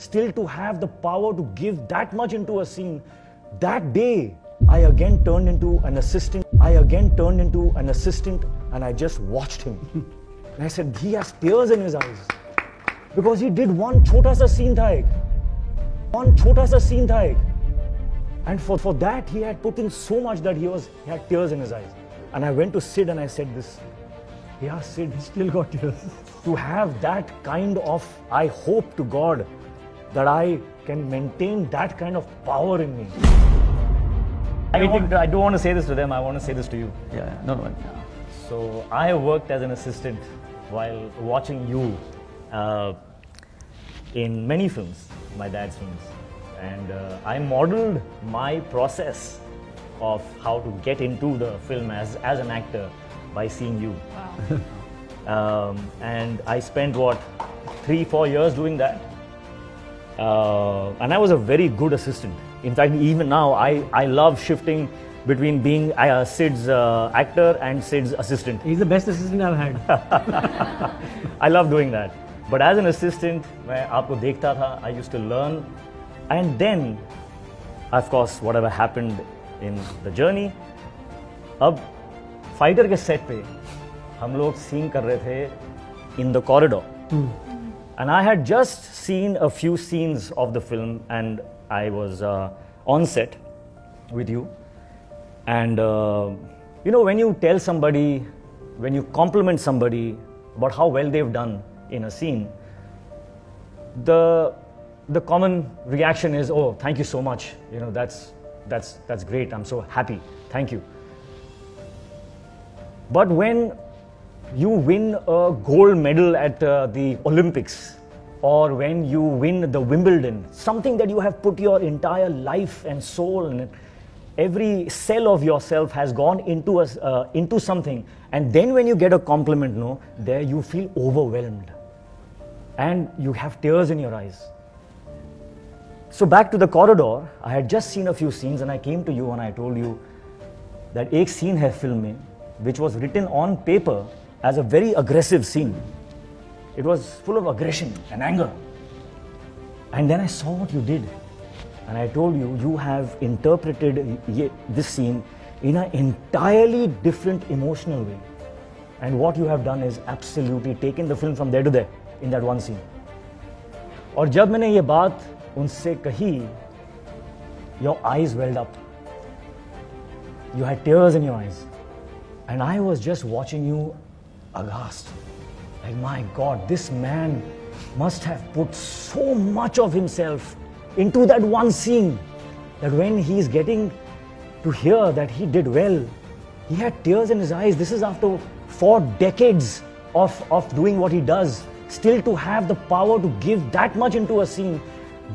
still to have the power to give that much into a scene. That day, I again turned into an assistant. And I just watched him. And I said, he has tears in his eyes. Because he did one chota sa scene tha ek. And for that, he had put in so much that he had tears in his eyes. And I went to Sid and I said this. Yeah, Sid, he still got tears. To have that kind of, I hope to God that I can maintain that kind of power in me. I don't want to say this to them, I want to say this to you. Yeah, no. So I worked as an assistant while watching you in many films, my dad's films. And I modeled my process of how to get into the film as an actor by seeing you. Wow. And I spent 3-4 years doing that. And I was a very good assistant. In fact, even now, I love shifting between being Sid's actor and Sid's assistant. He's the best assistant I've had. I love doing that. But as an assistant, मैं आपको देखता था, I used to learn. And then, of course, whatever happened in the journey, अब fighter के set पे हम लोग scene कर रहे थे in the corridor. And I had just seen a few scenes of the film and I was on set with you. And you know, when you tell somebody, when you compliment somebody about how well they've done in a scene, the common reaction is, oh, thank you so much. You know, that's great. I'm so happy. Thank you. But when you win a gold medal at the Olympics, or when you win the Wimbledon, something that you have put your entire life and soul and every cell of yourself has gone into something, and then when you get a compliment, there you feel overwhelmed and you have tears in your eyes. So back to the corridor, I had just seen a few scenes and I came to you and I told you that एक scene है film में which was written on paper as a very aggressive scene. It was full of aggression and anger. And then I saw what you did. And I told you, you have interpreted this scene in an entirely different emotional way. And what you have done is absolutely taken the film from there to there in that one scene. और जब मैंने ये बात उनसे कही, your eyes welled up. You had tears in your eyes. And I was just watching you aghast. Like, my God, this man must have put so much of himself into that one scene that when he's getting to hear that he did well, he had tears in his eyes. This is after 4 decades of doing what he does, still to have the power to give that much into a scene.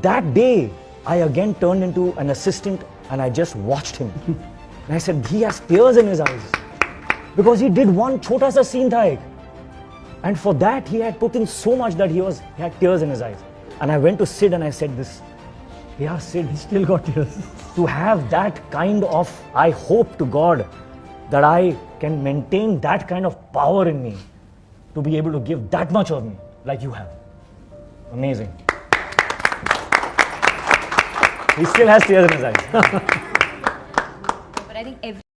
That day, I again turned into an assistant and I just watched him. And I said, he has tears in his eyes. Because he did one chota sa scene tha ek. And for that, he had put in so much that he had tears in his eyes. And I went to Sid and I said this. Yeah, Sid, he still got tears. To have that kind of, I hope to God that I can maintain that kind of power in me to be able to give that much of me like you have. Amazing. He still has tears in his eyes. But I think